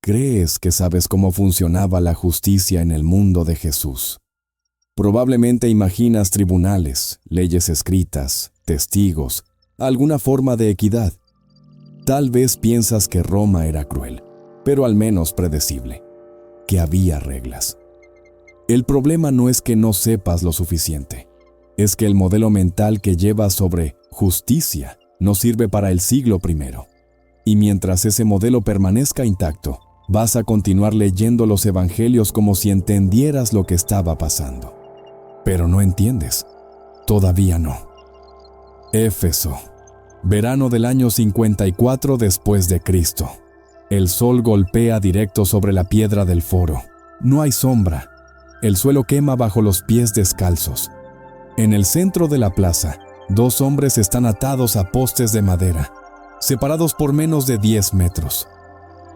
crees que sabes cómo funcionaba la justicia en el mundo de Jesús. Probablemente imaginas tribunales, leyes escritas, testigos, alguna forma de equidad. Tal vez piensas que Roma era cruel, pero al menos predecible, que había reglas. El problema no es que no sepas lo suficiente, es que el modelo mental que llevas sobre justicia no sirve para el siglo I. Y mientras ese modelo permanezca intacto, vas a continuar leyendo los evangelios como si entendieras lo que estaba pasando. Pero no entiendes. Todavía no. Éfeso. Verano del año 54 después de Cristo. El sol golpea directo sobre la piedra del foro. No hay sombra. El suelo quema bajo los pies descalzos. En el centro de la plaza, 2 hombres están atados a postes de madera, separados por menos de 10 metros.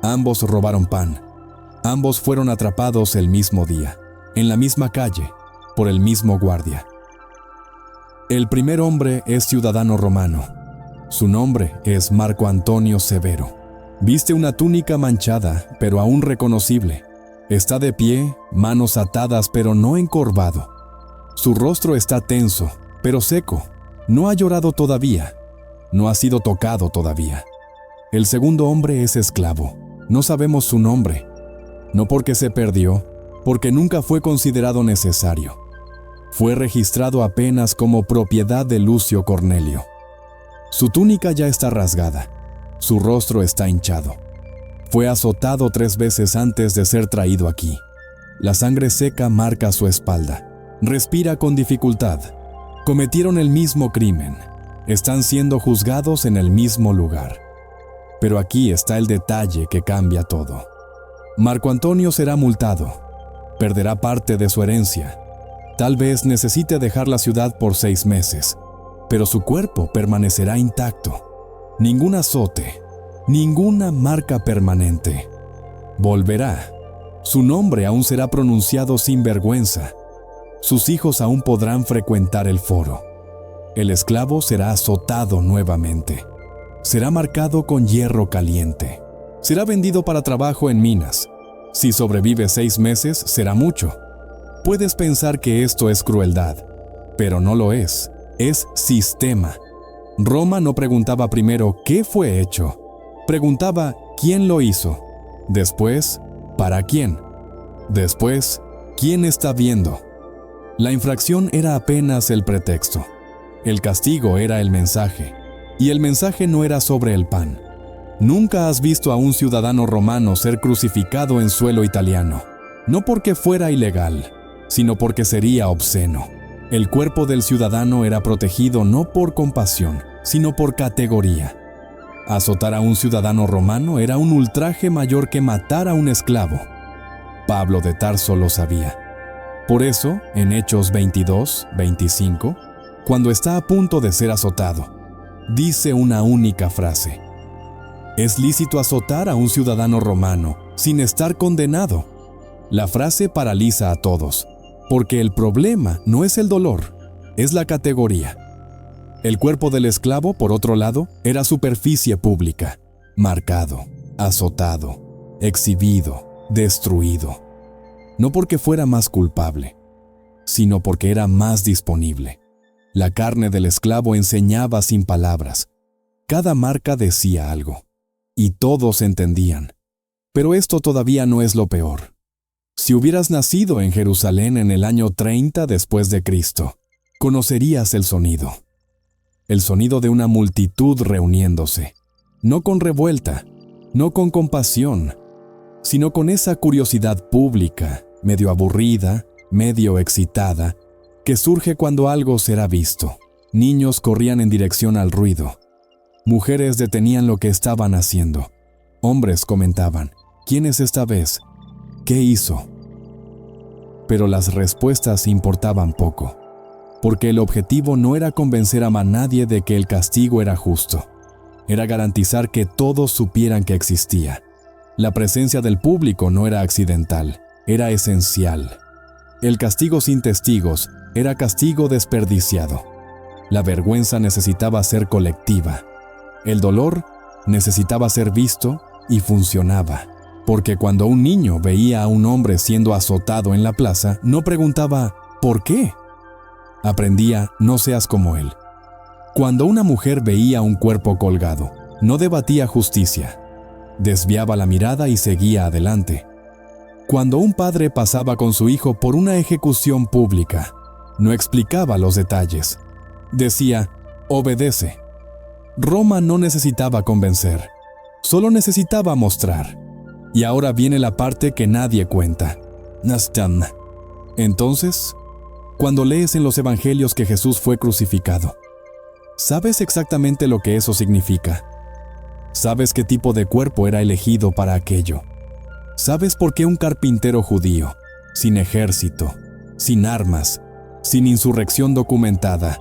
Ambos robaron pan. Ambos fueron atrapados el mismo día, en la misma calle, por el mismo guardia. El primer hombre es ciudadano romano. Su nombre es Marco Antonio Severo. Viste una túnica manchada, pero aún reconocible. Está de pie, manos atadas, pero no encorvado. Su rostro está tenso, pero seco. No ha llorado todavía. No ha sido tocado todavía. El segundo hombre es esclavo. No sabemos su nombre. No porque se perdió, porque nunca fue considerado necesario. Fue registrado apenas como propiedad de Lucio Cornelio. Su túnica ya está rasgada. Su rostro está hinchado. Fue azotado 3 veces antes de ser traído aquí. La sangre seca marca su espalda. Respira con dificultad. Cometieron el mismo crimen. Están siendo juzgados en el mismo lugar. Pero aquí está el detalle que cambia todo. Marco Antonio será multado. Perderá parte de su herencia. Tal vez necesite dejar la ciudad por 6 meses, pero su cuerpo permanecerá intacto. Ningún azote, ninguna marca permanente. Volverá. Su nombre aún será pronunciado sin vergüenza. Sus hijos aún podrán frecuentar el foro. El esclavo será azotado nuevamente. Será marcado con hierro caliente. Será vendido para trabajo en minas. Si sobrevive 6 meses, será mucho. Puedes pensar que esto es crueldad, pero no lo es. Es sistema. Roma no preguntaba primero qué fue hecho. Preguntaba quién lo hizo. Después, ¿para quién? Después, ¿quién está viendo? La infracción era apenas el pretexto. El castigo era el mensaje. Y el mensaje no era sobre el pan. Nunca has visto a un ciudadano romano ser crucificado en suelo italiano. No porque fuera ilegal, sino porque sería obsceno. El cuerpo del ciudadano era protegido no por compasión, sino por categoría. Azotar a un ciudadano romano era un ultraje mayor que matar a un esclavo. Pablo de Tarso lo sabía. Por eso, en Hechos 22-25, cuando está a punto de ser azotado, dice una única frase: «Es lícito azotar a un ciudadano romano sin estar condenado». La frase paraliza a todos, porque el problema no es el dolor, es la categoría. El cuerpo del esclavo, por otro lado, era superficie pública, marcado, azotado, exhibido, destruido. No porque fuera más culpable, sino porque era más disponible. La carne del esclavo enseñaba sin palabras. Cada marca decía algo, y todos entendían. Pero esto todavía no es lo peor. Si hubieras nacido en Jerusalén en el año 30 después de Cristo, conocerías el sonido. El sonido de una multitud reuniéndose, no con revuelta, no con compasión, sino con esa curiosidad pública, medio aburrida, medio excitada, que surge cuando algo será visto. Niños corrían en dirección al ruido. Mujeres detenían lo que estaban haciendo. Hombres comentaban: ¿quién es esta vez? ¿Qué hizo? Pero las respuestas importaban poco, porque el objetivo no era convencer a nadie de que el castigo era justo. Era garantizar que todos supieran que existía. La presencia del público no era accidental, era esencial. El castigo sin testigos era castigo desperdiciado. La vergüenza necesitaba ser colectiva. El dolor necesitaba ser visto y funcionaba, Porque cuando un niño veía a un hombre siendo azotado en la plaza, no preguntaba ¿por qué? Aprendía no seas como él. Cuando una mujer veía un cuerpo colgado, no debatía justicia. Desviaba la mirada y seguía adelante. Cuando un padre pasaba con su hijo por una ejecución pública, no explicaba los detalles. Decía, obedece. Roma no necesitaba convencer, solo necesitaba mostrar. Y ahora viene la parte que nadie cuenta. Nastan. Entonces, cuando lees en los evangelios que Jesús fue crucificado, ¿sabes exactamente lo que eso significa? ¿Sabes qué tipo de cuerpo era elegido para aquello? ¿Sabes por qué un carpintero judío, sin ejército, sin armas, sin insurrección documentada,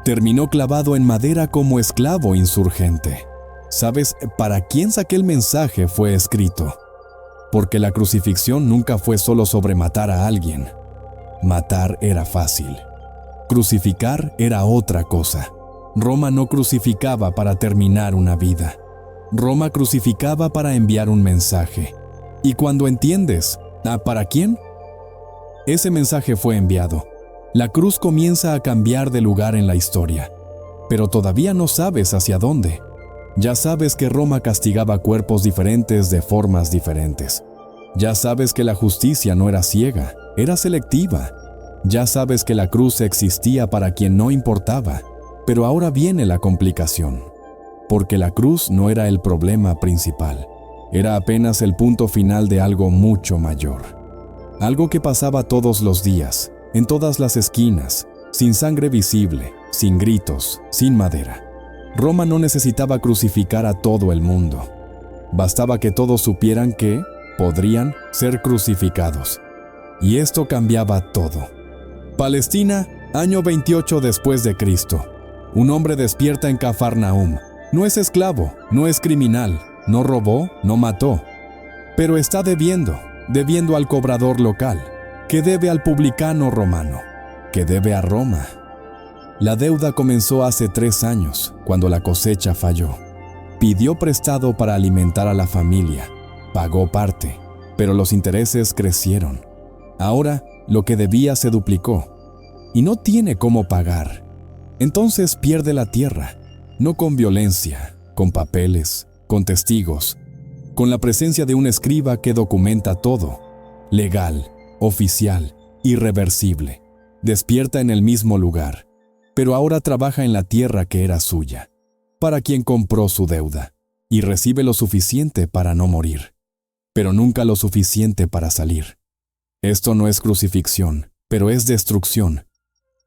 terminó clavado en madera como esclavo insurgente? ¿Sabes para quién aquel mensaje fue escrito? Porque la crucifixión nunca fue solo sobre matar a alguien. Matar era fácil. Crucificar era otra cosa. Roma no crucificaba para terminar una vida. Roma crucificaba para enviar un mensaje. Y cuando entiendes, ¿para quién? Ese mensaje fue enviado. La cruz comienza a cambiar de lugar en la historia, pero todavía no sabes hacia dónde. Ya sabes que Roma castigaba cuerpos diferentes de formas diferentes. Ya sabes que la justicia no era ciega, era selectiva. Ya sabes que la cruz existía para quien no importaba, pero ahora viene la complicación. Porque la cruz no era el problema principal, era apenas el punto final de algo mucho mayor. Algo que pasaba todos los días, en todas las esquinas, sin sangre visible, sin gritos, sin madera. Roma no necesitaba crucificar a todo el mundo. Bastaba que todos supieran que podrían ser crucificados. Y esto cambiaba todo. Palestina, año 28 después de Cristo. Un hombre despierta en Cafarnaúm. No es esclavo, no es criminal, no robó, no mató. Pero está debiendo al cobrador local, que debe al publicano romano, que debe a Roma. La deuda comenzó hace 3 años, cuando la cosecha falló. Pidió prestado para alimentar a la familia, pagó parte, pero los intereses crecieron. Ahora, lo que debía se duplicó, y no tiene cómo pagar. Entonces pierde la tierra, no con violencia, con papeles, con testigos, con la presencia de un escriba que documenta todo, legal, oficial, irreversible. Despierta en el mismo lugar, pero ahora trabaja en la tierra que era suya, para quien compró su deuda, y recibe lo suficiente para no morir, pero nunca lo suficiente para salir. Esto no es crucifixión, pero es destrucción.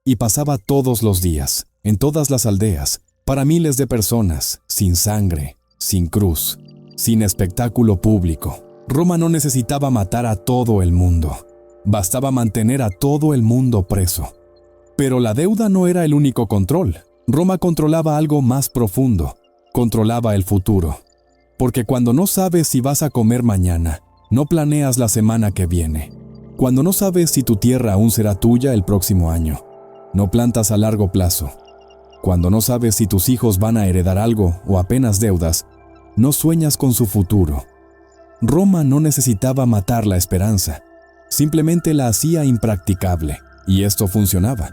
Y pasaba todos los días, en todas las aldeas, para miles de personas, sin sangre, sin cruz, sin espectáculo público. Roma no necesitaba matar a todo el mundo. Bastaba mantener a todo el mundo preso. Pero la deuda no era el único control. Roma controlaba algo más profundo. Controlaba el futuro. Porque cuando no sabes si vas a comer mañana, no planeas la semana que viene. Cuando no sabes si tu tierra aún será tuya el próximo año, no plantas a largo plazo. Cuando no sabes si tus hijos van a heredar algo o apenas deudas, no sueñas con su futuro. Roma no necesitaba matar la esperanza, simplemente la hacía impracticable, y esto funcionaba.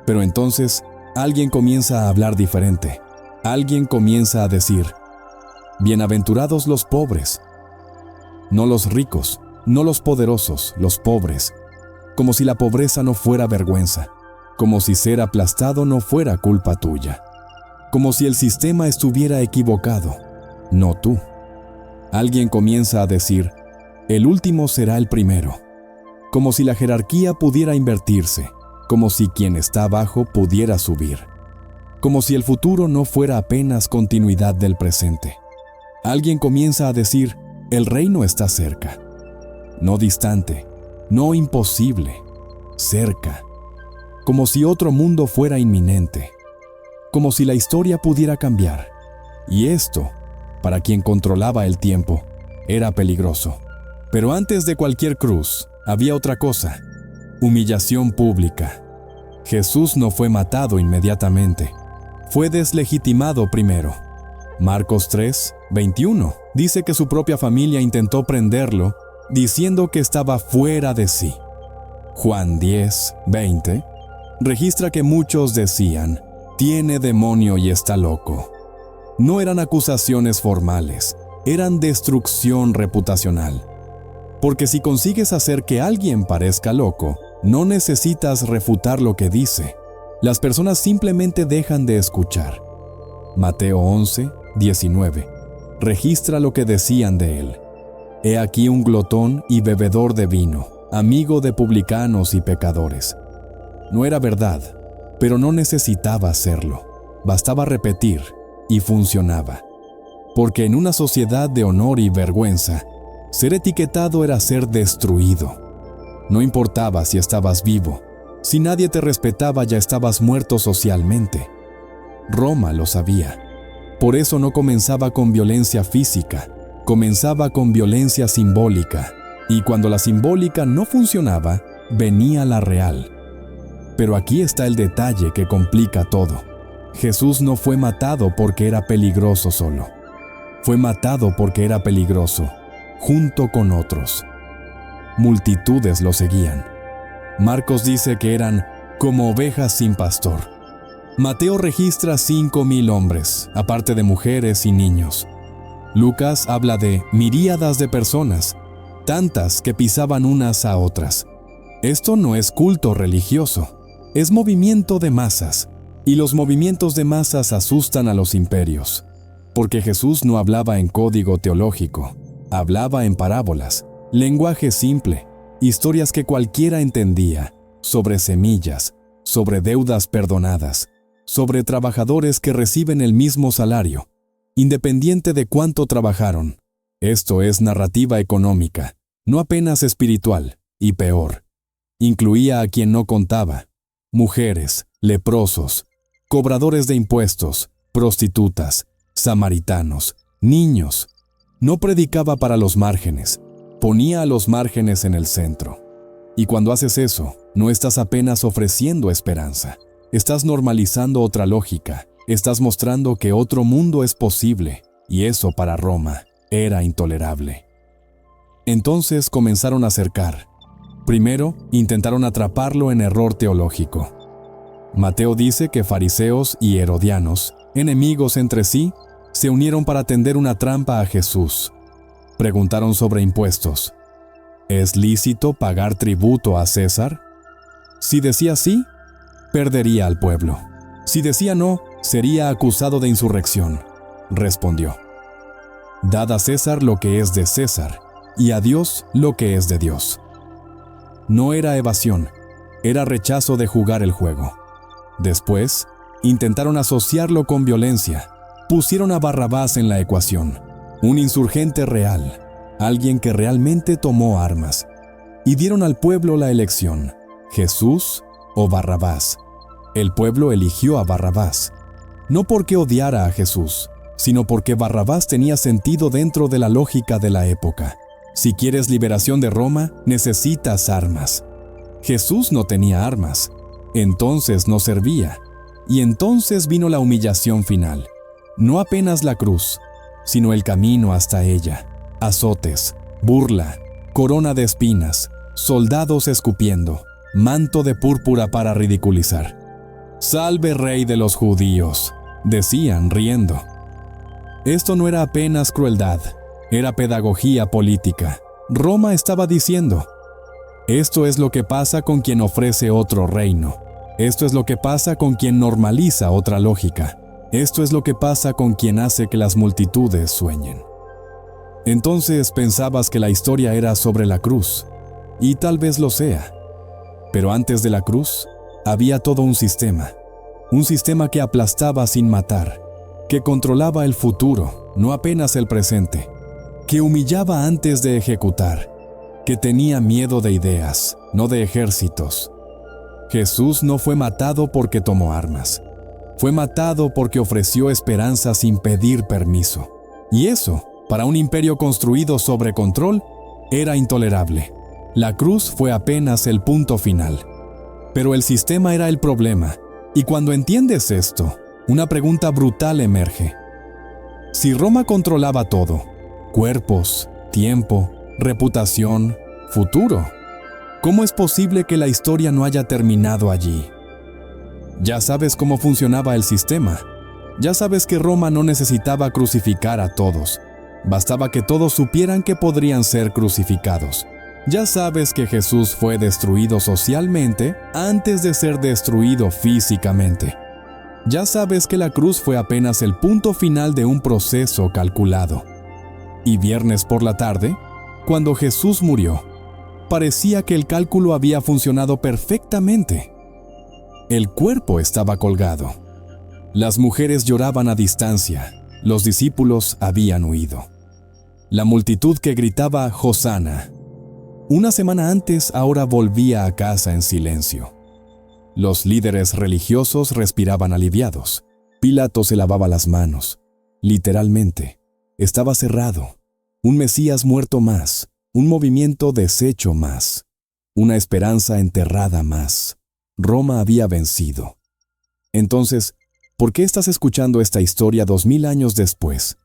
Pero entonces, alguien comienza a hablar diferente. Alguien comienza a decir, bienaventurados los pobres. No los ricos, no los poderosos, los pobres. Como si la pobreza no fuera vergüenza. Como si ser aplastado no fuera culpa tuya. Como si el sistema estuviera equivocado, no tú. Alguien comienza a decir, el último será el primero. Como si la jerarquía pudiera invertirse. Como si quien está abajo pudiera subir. Como si el futuro no fuera apenas continuidad del presente. Alguien comienza a decir, el reino está cerca. No distante, no imposible, cerca. Como si otro mundo fuera inminente. Como si la historia pudiera cambiar. Y esto, para quien controlaba el tiempo, era peligroso. Pero antes de cualquier cruz, había otra cosa. Humillación pública. Jesús no fue matado inmediatamente. Fue deslegitimado primero. Marcos 3, 21 dice que su propia familia intentó prenderlo, diciendo que estaba fuera de sí. Juan 10, 20 registra que muchos decían, tiene demonio y está loco. No eran acusaciones formales, eran destrucción reputacional. Porque si consigues hacer que alguien parezca loco, no necesitas refutar lo que dice. Las personas simplemente dejan de escuchar. Mateo 11, 19 registra lo que decían de él. He aquí un glotón y bebedor de vino, amigo de publicanos y pecadores. No era verdad, pero no necesitaba hacerlo. Bastaba repetir y funcionaba. Porque en una sociedad de honor y vergüenza, ser etiquetado era ser destruido. No importaba si estabas vivo. Si nadie te respetaba, ya estabas muerto socialmente. Roma lo sabía. Por eso no comenzaba con violencia física, comenzaba con violencia simbólica. Y cuando la simbólica no funcionaba, venía la real. Pero aquí está el detalle que complica todo. Jesús no fue matado porque era peligroso solo. Fue matado porque era peligroso, junto con otros. Multitudes lo seguían. Marcos dice que eran como ovejas sin pastor. Mateo registra 5,000 hombres, aparte de mujeres y niños. Lucas habla de miríadas de personas, tantas que pisaban unas a otras. Esto no es culto religioso, es movimiento de masas. Y los movimientos de masas asustan a los imperios. Porque Jesús no hablaba en código teológico, hablaba en parábolas, lenguaje simple, historias que cualquiera entendía, sobre semillas, sobre deudas perdonadas, sobre trabajadores que reciben el mismo salario, independiente de cuánto trabajaron. Esto es narrativa económica, no apenas espiritual, y peor. Incluía a quien no contaba, mujeres, leprosos, cobradores de impuestos, prostitutas, samaritanos, niños. No predicaba para los márgenes, ponía a los márgenes en el centro. Y cuando haces eso, no estás apenas ofreciendo esperanza. Estás normalizando otra lógica, estás mostrando que otro mundo es posible, y eso para Roma era intolerable. Entonces comenzaron a acercar. Primero, intentaron atraparlo en error teológico. Mateo dice que fariseos y herodianos, enemigos entre sí, se unieron para tender una trampa a Jesús. Preguntaron sobre impuestos. ¿Es lícito pagar tributo a César? Si decía sí, perdería al pueblo. Si decía no, sería acusado de insurrección. Respondió: Dad a César lo que es de César, y a Dios lo que es de Dios. No era evasión, era rechazo de jugar el juego. Después, intentaron asociarlo con violencia. Pusieron a Barrabás en la ecuación, un insurgente real, alguien que realmente tomó armas, y dieron al pueblo la elección, Jesús o Barrabás. El pueblo eligió a Barrabás, no porque odiara a Jesús, sino porque Barrabás tenía sentido dentro de la lógica de la época. Si quieres liberación de Roma, necesitas armas. Jesús no tenía armas, entonces no servía. Y entonces vino la humillación final. No apenas la cruz, sino el camino hasta ella. Azotes, burla, corona de espinas, soldados escupiendo, manto de púrpura para ridiculizar. «Salve, rey de los judíos», decían riendo. Esto no era apenas crueldad, era pedagogía política. Roma estaba diciendo: esto es lo que pasa con quien ofrece otro reino. Esto es lo que pasa con quien normaliza otra lógica. Esto es lo que pasa con quien hace que las multitudes sueñen. Entonces pensabas que la historia era sobre la cruz, y tal vez lo sea. Pero antes de la cruz, había todo un sistema que aplastaba sin matar, que controlaba el futuro, no apenas el presente, que humillaba antes de ejecutar, que tenía miedo de ideas, no de ejércitos. Jesús no fue matado porque tomó armas. Fue matado porque ofreció esperanza sin pedir permiso. Y eso, para un imperio construido sobre control, era intolerable. La cruz fue apenas el punto final. Pero el sistema era el problema. Y cuando entiendes esto, una pregunta brutal emerge. Si Roma controlaba todo, cuerpos, tiempo, reputación, futuro, ¿cómo es posible que la historia no haya terminado allí? Ya sabes cómo funcionaba el sistema. Ya sabes que Roma no necesitaba crucificar a todos. Bastaba que todos supieran que podrían ser crucificados. Ya sabes que Jesús fue destruido socialmente antes de ser destruido físicamente. Ya sabes que la cruz fue apenas el punto final de un proceso calculado. Y viernes por la tarde, cuando Jesús murió, parecía que el cálculo había funcionado perfectamente. El cuerpo estaba colgado. Las mujeres lloraban a distancia. Los discípulos habían huido. La multitud que gritaba «Hosana». Una semana antes, ahora volvía a casa en silencio. Los líderes religiosos respiraban aliviados. Pilato se lavaba las manos. Literalmente, estaba cerrado. Un Mesías muerto más. Un movimiento deshecho más. Una esperanza enterrada más. Roma había vencido. Entonces, ¿por qué estás escuchando esta historia 2000 años después?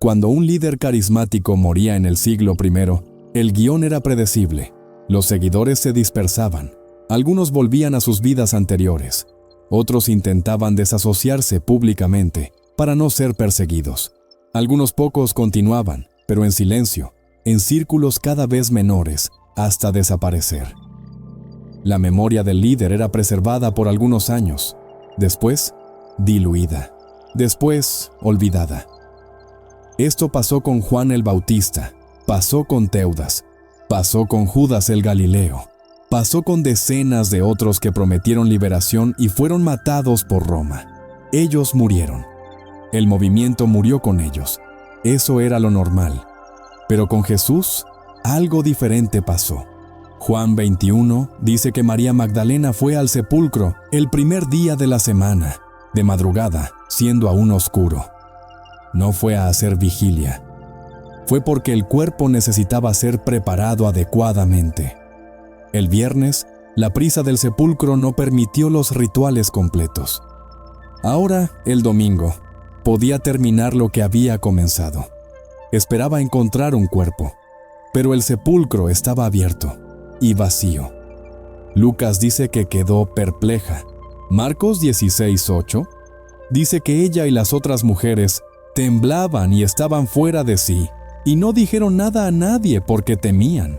Cuando un líder carismático moría en el siglo I, el guión era predecible. Los seguidores se dispersaban. Algunos volvían a sus vidas anteriores. Otros intentaban desasociarse públicamente para no ser perseguidos. Algunos pocos continuaban, pero en silencio, en círculos cada vez menores, hasta desaparecer. La memoria del líder era preservada por algunos años. Después, diluida. Después, olvidada. Esto pasó con Juan el Bautista, pasó con Teudas, pasó con Judas el Galileo, pasó con decenas de otros que prometieron liberación y fueron matados por Roma. Ellos murieron. El movimiento murió con ellos. Eso era lo normal. Pero con Jesús, algo diferente pasó. Juan 21 dice que María Magdalena fue al sepulcro el primer día de la semana, de madrugada, siendo aún oscuro. No fue a hacer vigilia. Fue porque el cuerpo necesitaba ser preparado adecuadamente. El viernes, la prisa del sepulcro no permitió los rituales completos. Ahora, el domingo, podía terminar lo que había comenzado. Esperaba encontrar un cuerpo, pero el sepulcro estaba abierto y vacío. Lucas dice que quedó perpleja. Marcos 16:8 dice que ella y las otras mujeres temblaban y estaban fuera de sí, y no dijeron nada a nadie porque temían.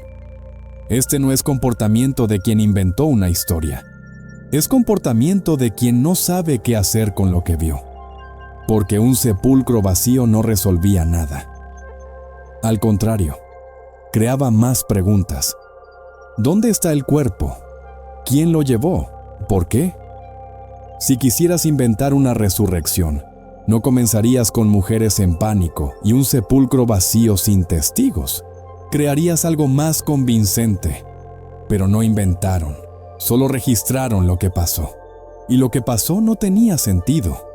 Este no es comportamiento de quien inventó una historia. Es comportamiento de quien no sabe qué hacer con lo que vio. Porque un sepulcro vacío no resolvía nada. Al contrario, creaba más preguntas. ¿Dónde está el cuerpo? ¿Quién lo llevó? ¿Por qué? Si quisieras inventar una resurrección, no comenzarías con mujeres en pánico y un sepulcro vacío sin testigos. Crearías algo más convincente. Pero no inventaron, solo registraron lo que pasó. Y lo que pasó no tenía sentido.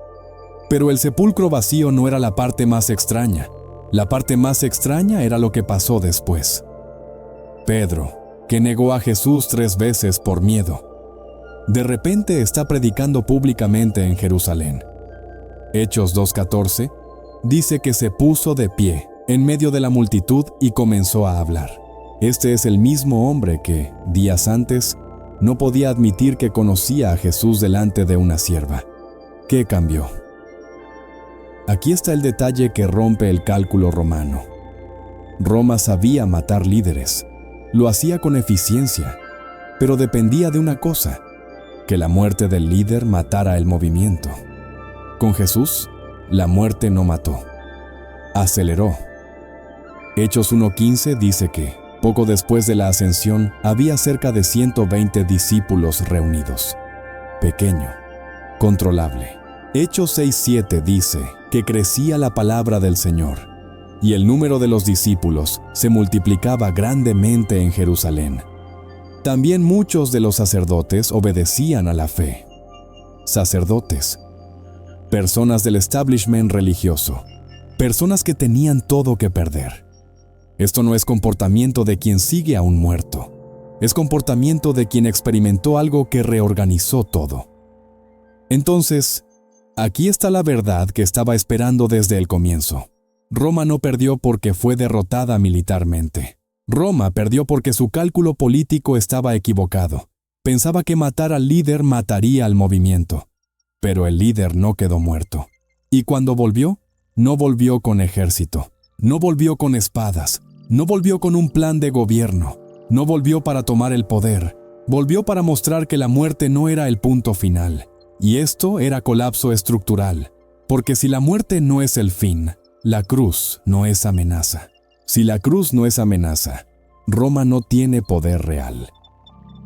Pero el sepulcro vacío no era la parte más extraña. La parte más extraña era lo que pasó después. Pedro, que negó a Jesús 3 veces por miedo, de repente está predicando públicamente en Jerusalén. Hechos 2:14 dice que se puso de pie en medio de la multitud y comenzó a hablar. Este es el mismo hombre que, días antes, no podía admitir que conocía a Jesús delante de una sierva. ¿Qué cambió? Aquí está el detalle que rompe el cálculo romano. Roma sabía matar líderes. Lo hacía con eficiencia, pero dependía de una cosa: que la muerte del líder matara el movimiento. Con Jesús, la muerte no mató, aceleró. Hechos 1:15 dice que, poco después de la ascensión, había cerca de 120 discípulos reunidos. Pequeño, controlable. Hechos 6:7 dice que crecía la palabra del Señor, y el número de los discípulos se multiplicaba grandemente en Jerusalén. También muchos de los sacerdotes obedecían a la fe. Sacerdotes, personas del establishment religioso, personas que tenían todo que perder. Esto no es comportamiento de quien sigue a un muerto, es comportamiento de quien experimentó algo que reorganizó todo. Entonces, aquí está la verdad que estaba esperando desde el comienzo. Roma no perdió porque fue derrotada militarmente. Roma perdió porque su cálculo político estaba equivocado. Pensaba que matar al líder mataría al movimiento. Pero el líder no quedó muerto. Y cuando volvió, no volvió con ejército, no volvió con espadas, no volvió con un plan de gobierno, no volvió para tomar el poder, volvió para mostrar que la muerte no era el punto final. Y esto era colapso estructural, porque si la muerte no es el fin, la cruz no es amenaza. Si la cruz no es amenaza, Roma no tiene poder real.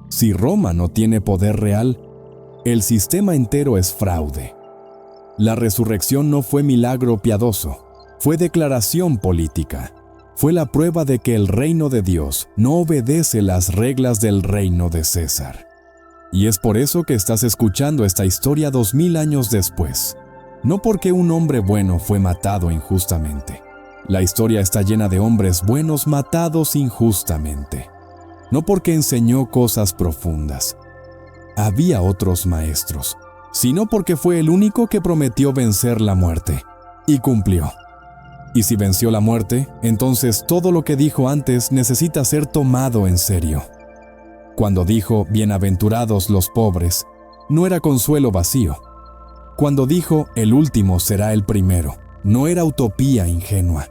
Si Roma no tiene poder real, el sistema entero es fraude. La resurrección no fue milagro piadoso, fue declaración política. Fue la prueba de que el reino de Dios no obedece las reglas del reino de César. Y es por eso que estás escuchando esta historia 2000 años después. No porque un hombre bueno fue matado injustamente. La historia está llena de hombres buenos matados injustamente. No porque enseñó cosas profundas. Había otros maestros, sino porque fue el único que prometió vencer la muerte. Y cumplió. Y si venció la muerte, entonces todo lo que dijo antes necesita ser tomado en serio. Cuando dijo, bienaventurados los pobres, no era consuelo vacío. Cuando dijo, el último será el primero, no era utopía ingenua.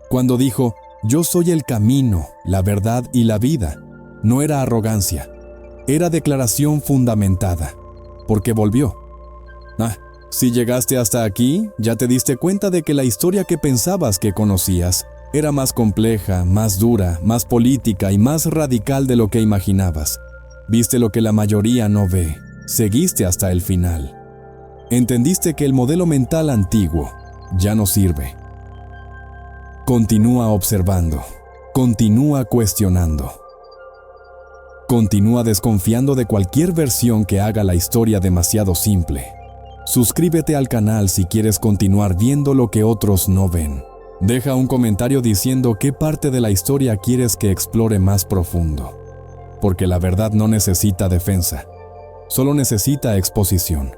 Cuando dijo, yo soy el camino, la verdad y la vida, no era arrogancia, era declaración fundamentada, porque volvió. Si llegaste hasta aquí, ya te diste cuenta de que la historia que pensabas que conocías era más compleja, más dura, más política y más radical de lo que imaginabas. Viste lo que la mayoría no ve, seguiste hasta el final. Entendiste que el modelo mental antiguo ya no sirve. Continúa observando, continúa cuestionando. Continúa desconfiando de cualquier versión que haga la historia demasiado simple. Suscríbete al canal si quieres continuar viendo lo que otros no ven. Deja un comentario diciendo qué parte de la historia quieres que explore más profundo. Porque la verdad no necesita defensa, solo necesita exposición.